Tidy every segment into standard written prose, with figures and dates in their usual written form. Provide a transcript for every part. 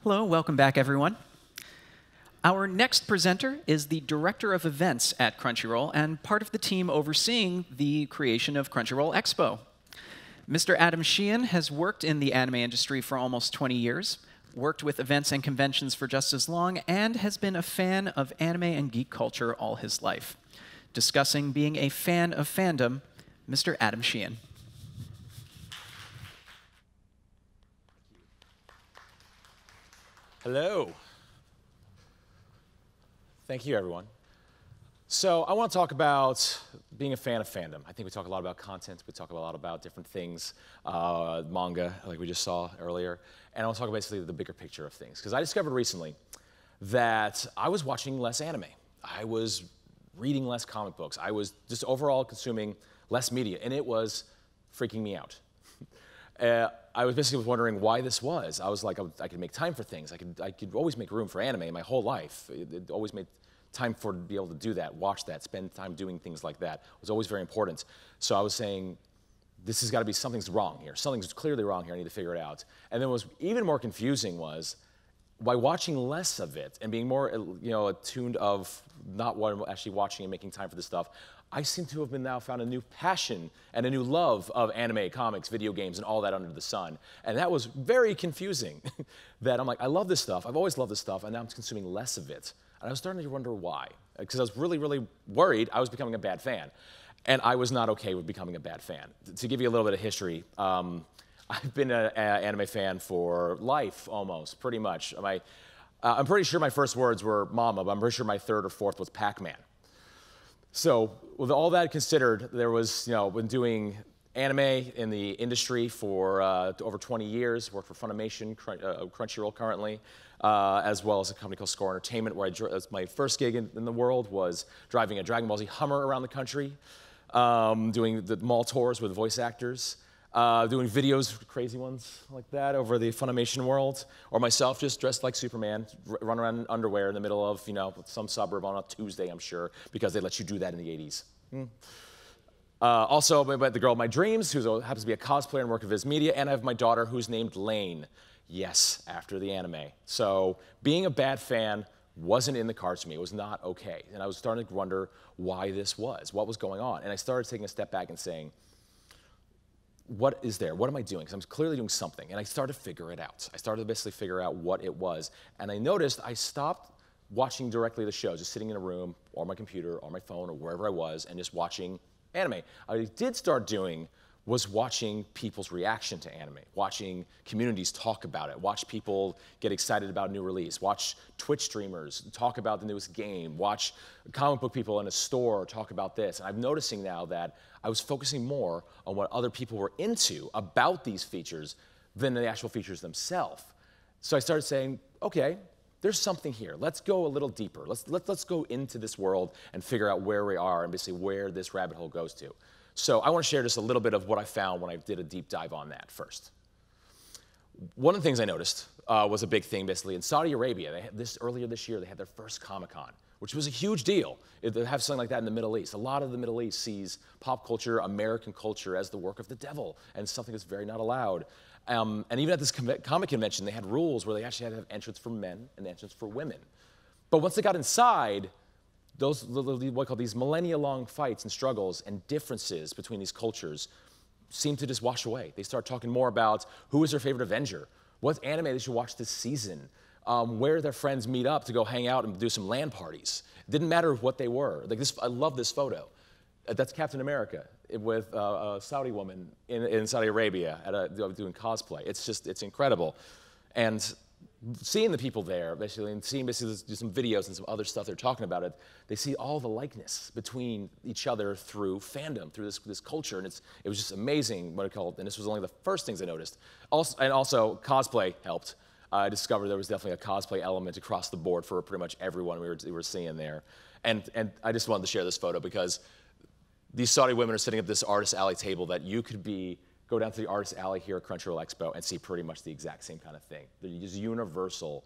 Hello, welcome back, everyone. Our next presenter is the Director of Events at Crunchyroll and part of the team overseeing the creation of Crunchyroll Expo. Mr. Adam Sheehan has worked in the anime industry for almost 20 years, worked with events and conventions for just as long, and has been a fan of anime and geek culture all his life. Discussing being a fan of fandom, Mr. Adam Sheehan. Hello. Thank you, everyone. So I want to talk about being a fan of fandom. I think we talk a lot about content. We talk a lot about different things, manga, like we just saw earlier. And I want to talk basically the bigger picture of things. Because I discovered recently that I was watching less anime. I was reading less comic books. I was just overall consuming less media. And it was freaking me out. I was basically wondering why this was. I was like, I could make time for things. I could always make room for anime my whole life. It always made time to be able to do that, watch that, spend time doing things like that. It was always very important. So I was saying, this has got to be, something's wrong here. Something's clearly wrong here. I need to figure it out. And then what was even more confusing was, by watching less of it and being more attuned of not actually watching and making time for this stuff, I seem to have now found a new passion and a new love of anime, comics, video games, and all that under the sun. And that was very confusing. That I'm like, I love this stuff. I've always loved this stuff, and now I'm consuming less of it. And I was starting to wonder why. Because I was really, really worried I was becoming a bad fan. And I was not okay with becoming a bad fan. To give you a little bit of history, I've been an anime fan for life, almost, pretty much. I'm pretty sure my first words were Mama, but I'm pretty sure my third or fourth was Pac-Man. So with all that considered, there was, been doing anime in the industry for over 20 years, worked for Funimation, Crunchyroll currently, as well as a company called Score Entertainment, where my first gig in the world was driving a Dragon Ball Z Hummer around the country, doing the mall tours with voice actors, doing videos, crazy ones like that, over the Funimation world, or myself just dressed like Superman, run around in underwear in the middle of, some suburb on a Tuesday, I'm sure, because they let you do that in the 80s. Also, the girl of my dreams, who happens to be a cosplayer and work at Viz Media, and I have my daughter, who's named Lane. Yes, after the anime. So being a bad fan wasn't in the cards for me. It was not okay. And I was starting to wonder why this was, what was going on. And I started taking a step back and saying, what is there? What am I doing? Because I'm clearly doing something. And I started to figure it out. I started to basically figure out what it was. And I noticed I stopped watching directly the shows, just sitting in a room or my computer or my phone or wherever I was and just watching anime. I did start doing was watching people's reaction to anime, watching communities talk about it, watch people get excited about a new release, watch Twitch streamers talk about the newest game, watch comic book people in a store talk about this. And I'm noticing now that I was focusing more on what other people were into about these features than the actual features themselves. So I started saying, okay, there's something here. Let's go a little deeper. Let's go into this world and figure out where we are and basically where this rabbit hole goes to. So I want to share just a little bit of what I found when I did a deep dive on that first. One of the things I noticed was a big thing basically in Saudi Arabia. Earlier this year, they had their first Comic-Con, which was a huge deal. To have something like that in the Middle East. A lot of the Middle East sees pop culture, American culture, as the work of the devil and something that's very not allowed. And even at this comic convention, they had rules where they actually had to have entrance for men and entrance for women. But once they got inside, what we call these millennia-long fights and struggles and differences between these cultures seem to just wash away. They start talking more about who is their favorite Avenger, what anime they should watch this season, where their friends meet up to go hang out and do some LAN parties. It didn't matter what they were. Like this, I love this photo. That's Captain America with a Saudi woman in Saudi Arabia doing cosplay. It's incredible. And seeing the people there, basically, and seeing basically some videos and some other stuff they're talking about it, they see all the likeness between each other through fandom, through this culture, and it was just amazing what it called. And this was only the first things I noticed. Also, cosplay helped. I discovered there was definitely a cosplay element across the board for pretty much everyone we were seeing there. And I just wanted to share this photo because these Saudi women are sitting at this artist alley table that you could go down to the artist alley here at Crunchyroll Expo and see pretty much the exact same kind of thing. There's universal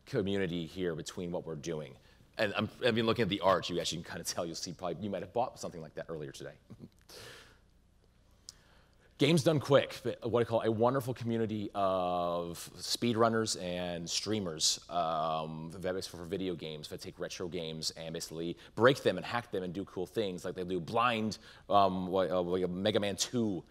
community here between what we're doing. And I mean, looking at the art, you actually can kind of tell, you might have bought something like that earlier today. Games done quick, what I call a wonderful community of speedrunners and streamers for video games that take retro games and basically break them and hack them and do cool things. Like they do blind like Mega Man 2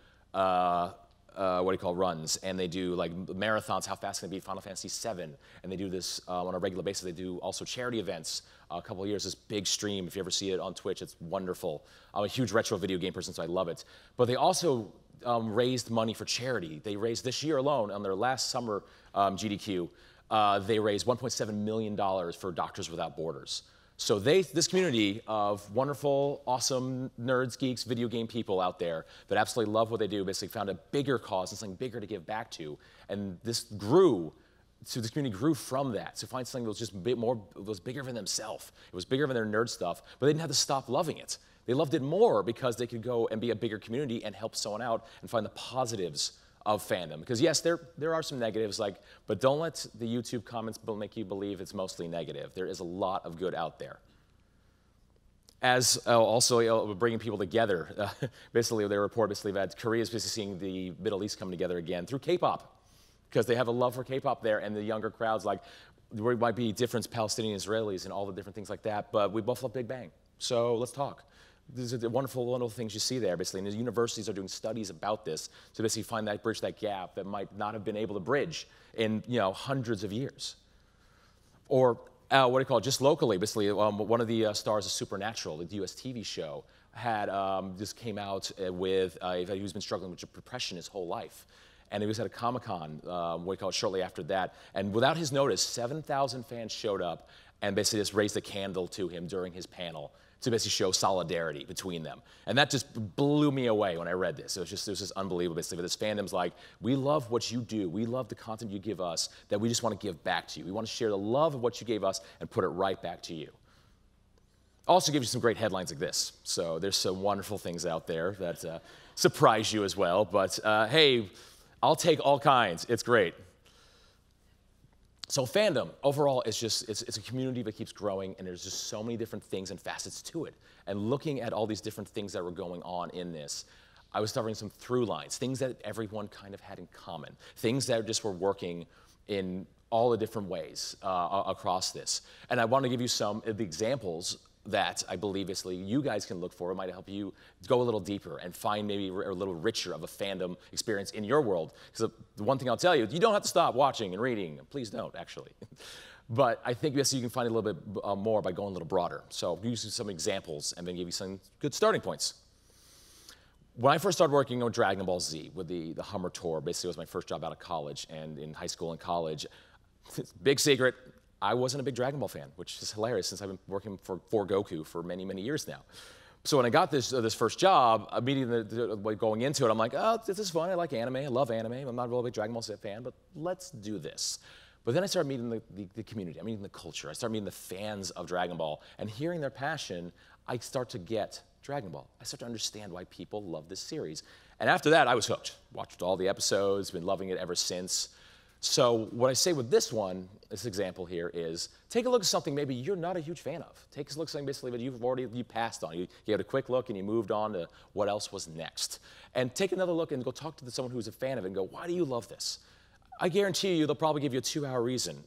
runs, and they do like marathons, how fast can they beat Final Fantasy 7, and they do this on a regular basis. They do also charity events. A couple of years, this big stream, if you ever see it on Twitch, it's wonderful. I'm a huge retro video game person, so I love it. But they also raised money for charity. They raised this year alone, on their last summer GDQ, they raised $1.7 million for Doctors Without Borders. So this community of wonderful, awesome nerds, geeks, video game people out there that absolutely love what they do basically found a bigger cause and something bigger to give back to. And this community grew from that. So find something that was just a bit more, it was bigger than themselves. It was bigger than their nerd stuff, but they didn't have to stop loving it. They loved it more because they could go and be a bigger community and help someone out and find the positives of fandom. Because yes, there are some negatives, but don't let the YouTube comments make you believe it's mostly negative. There is a lot of good out there. As also bringing people together, basically they report that Korea is basically seeing the Middle East come together again through K-pop, because they have a love for K-pop there, and the younger crowds, there might be different Palestinian Israelis and all the different things like that, but we both love Big Bang, so let's talk. These are the wonderful, wonderful things you see there, basically. And the universities are doing studies about this to basically bridge that gap that might not have been able to bridge in hundreds of years. Or just locally, basically, one of the stars of Supernatural, the US TV show, just came out with who's been struggling with depression his whole life. And he was at a Comic-Con, shortly after that. And without his notice, 7,000 fans showed up and basically just raised a candle to him during his panel to basically show solidarity between them. And that just blew me away when I read this. It was just unbelievable. Basically, this fandom's like, we love what you do. We love the content you give us that we just want to give back to you. We want to share the love of what you gave us and put it right back to you. Also gives you some great headlines like this. So there's some wonderful things out there that surprise you as well. But hey, I'll take all kinds. It's great. So fandom, overall, it's a community that keeps growing, and there's just so many different things and facets to it. And looking at all these different things that were going on in this, I was discovering some through lines, things that everyone kind of had in common, things that just were working in all the different ways across this. And I want to give you some of the examples that I believe basically you guys can look for. It might help you go a little deeper and find maybe a little richer of a fandom experience in your world. Because the one thing I'll tell you, you don't have to stop watching and reading. Please don't, actually. But I think you can find a little bit more by going a little broader. So I'll use some examples and then give you some good starting points. When I first started working on Dragon Ball Z with the Hummer Tour, basically it was my first job out of college, and in high school and college, big secret, I wasn't a big Dragon Ball fan, which is hilarious since I've been working for Goku for many, many years now. So when I got this first job, immediately going into it, I'm like, oh, this is fun. I like anime. I love anime. I'm not a real big Dragon Ball Z fan, but let's do this. But then I started meeting the community. I'm meeting the culture. I started meeting the fans of Dragon Ball. And hearing their passion, I start to get Dragon Ball. I start to understand why people love this series. And after that, I was hooked. Watched all the episodes, been loving it ever since. So what I say with this example here is, take a look at something maybe you're not a huge fan of. Take a look at something basically that you passed on. You had a quick look and you moved on to what else was next. And take another look and go talk to someone who's a fan of it and go, why do you love this? I guarantee you they'll probably give you a 2-hour reason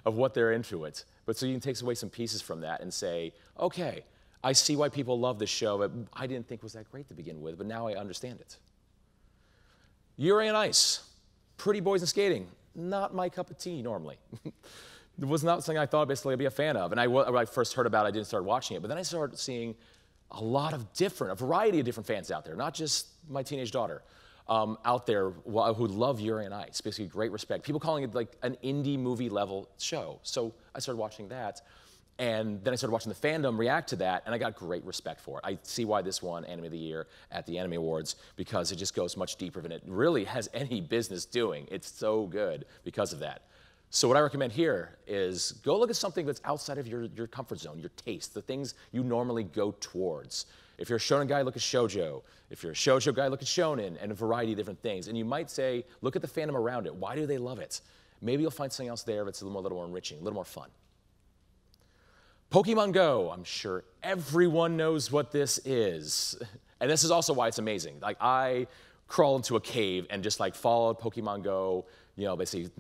of what they're into it. But so you can take away some pieces from that and say, okay, I see why people love this show, but I didn't think it was that great to begin with, but now I understand it. Yuri on Ice, Pretty Boys and Skating. Not my cup of tea normally. It was not something I thought basically I'd be a fan of. And when I first heard about it, I didn't start watching it. But then I started seeing a variety of different fans out there, not just my teenage daughter, out there who love Yuri on Ice. Basically, great respect. People calling it like an indie movie level show. So I started watching that. And then I started watching the fandom react to that, and I got great respect for it. I see why this won Anime of the Year at the Anime Awards, because it just goes much deeper than it really has any business doing. It's so good because of that. So what I recommend here is go look at something that's outside of your comfort zone, your taste, the things you normally go towards. If you're a shonen guy, look at shoujo. If you're a shoujo guy, look at shonen, and a variety of different things. And you might say, look at the fandom around it. Why do they love it? Maybe you'll find something else there that's a little more enriching, a little more fun. Pokemon Go, I'm sure everyone knows what this is. And this is also why it's amazing. Like, I crawl into a cave and just like follow Pokemon Go, basically,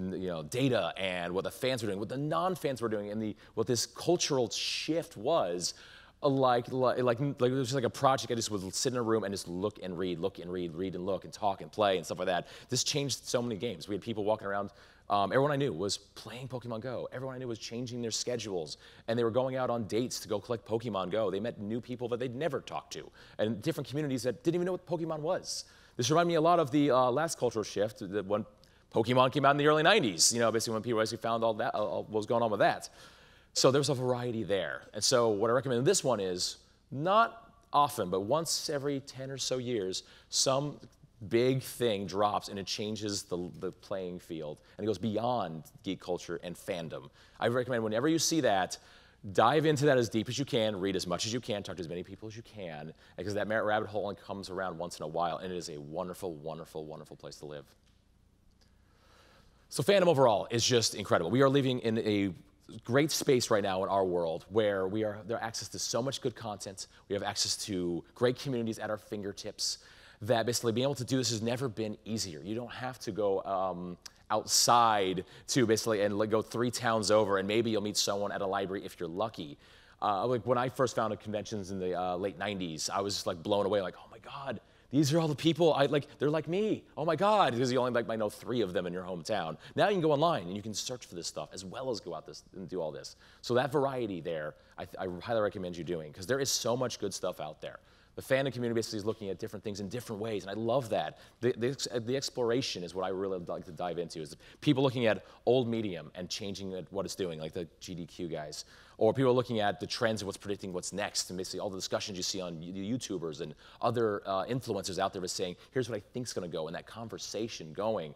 data and what the fans were doing, what the non-fans were doing, and what this cultural shift was. Like it was just like a project. I just would sit in a room and just look and read, read and look and talk and play and stuff like that. This changed so many games. We had people walking around. Everyone I knew was playing Pokemon Go. Everyone I knew was changing their schedules, and they were going out on dates to go collect Pokemon Go. They met new people that they'd never talked to, and different communities that didn't even know what Pokemon was. This reminded me a lot of the last cultural shift that when Pokemon came out in the early 90s, basically when people basically found all that, what was going on with that. So there's a variety there. And so what I recommend in this one is, not often, but once every 10 or so years, some big thing drops and it changes the playing field. And it goes beyond geek culture and fandom. I recommend whenever you see that, dive into that as deep as you can, read as much as you can, talk to as many people as you can, because that rabbit hole only comes around once in a while, and it is a wonderful, wonderful, wonderful place to live. So fandom overall is just incredible. We are living in a great space right now in our world where there are access to so much good content. We have access to great communities at our fingertips, that basically being able to do this has never been easier. You don't have to go outside to basically and go 3 towns over, and maybe you'll meet someone at a library if you're lucky. Like when I first founded conventions in the late 90s, I was just like blown away, like, oh my God, these are all the people, they're like me. Oh my God, because you only might know 3 of them in your hometown. Now you can go online and you can search for this stuff as well as go out and do all this. So that variety there, I highly recommend you doing, because there is so much good stuff out there. The fandom community basically is looking at different things in different ways, and I love that. The exploration is what I really like to dive into, is people looking at old medium and changing what it's doing, like the GDQ guys. Or people looking at the trends and what's predicting what's next, and basically all the discussions you see on YouTubers and other influencers out there is saying, here's what I think's gonna go, and that conversation going.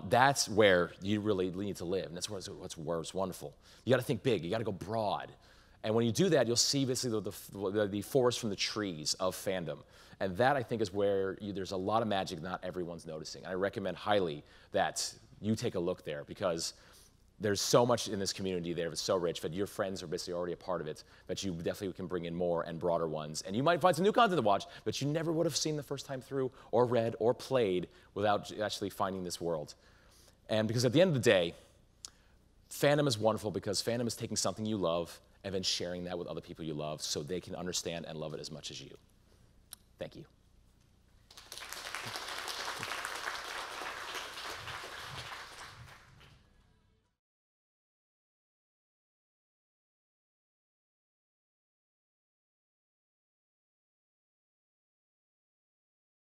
That's where you really need to live, and that's where it's wonderful. You gotta think big, you gotta go broad. And when you do that, you'll see basically the forest from the trees of fandom. And that, I think, is where there's a lot of magic not everyone's noticing. And I recommend highly that you take a look there, because there's so much in this community there that's so rich that your friends are basically already a part of it, that you definitely can bring in more and broader ones. And you might find some new content to watch that you never would have seen the first time through, or read, or played without actually finding this world. And because at the end of the day, fandom is wonderful, because fandom is taking something you love and then sharing that with other people you love so they can understand and love it as much as you. Thank you.